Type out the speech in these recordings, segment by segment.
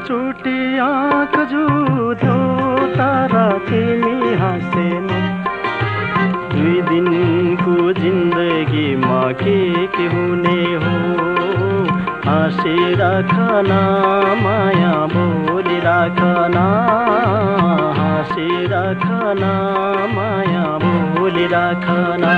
चोटि आँख जुध्यो तारा तिमी हाँसेनौ। 2 दिनको जिन्दगीमा के हुने हो। हाँसिराखना माया बोलिराखना, हाँसिराखना माया बोलिराखना।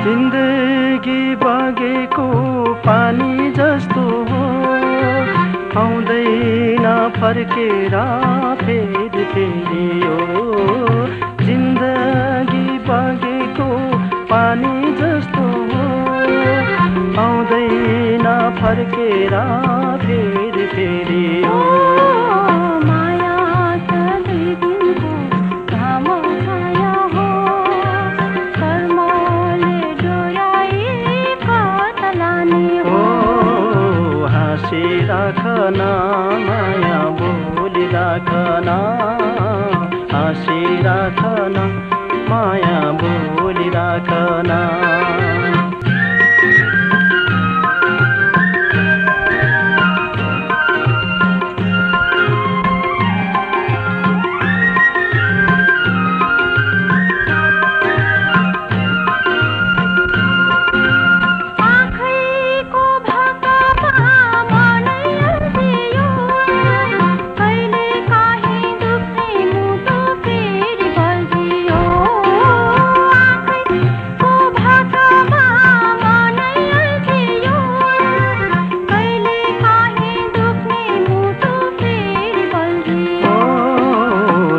जिन्दगी बगेको पानी जस्तो हो, आउँदैन फर्केर फेरि फेरि हो। जिन्दगी बगेको पानी जस्तो हो, आउँदैन फर्केर फेरि फेरि हो। हाँसिराखना माया बोलिराखना, हाँसिराखना माया बोलिराखना।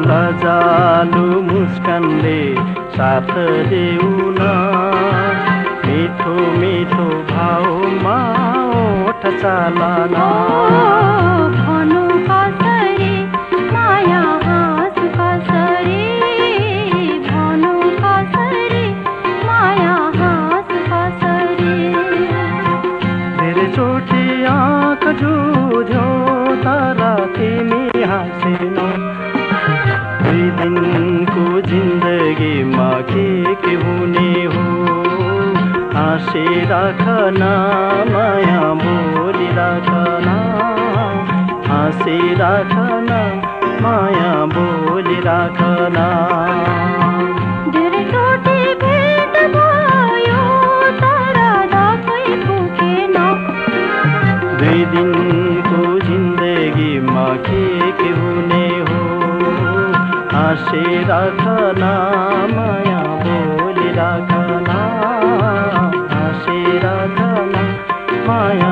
लजालु मुस्कानले साथ देउन, मिठो मिठो भावमा ओठ चालन। भनु कसरी माया हाँस कसरी, भनु कसरी माया हाँस कसरी। धेरै चोटि आँख जुध्यो तारा तिमी हाँसेनौ। 2 दिनको जिन्दगीमा के हुने हो। हाँसिराखना माया बोलिराखना, हाँसिराखना माया बोलिराखना। धेरै चोटि भेट भयो तर दसैँ पुगेन। 2 दिनको जिन्दगीमा के हुने हो। हाँसिराखना माया बोलिराखना, हाँसिराखना माया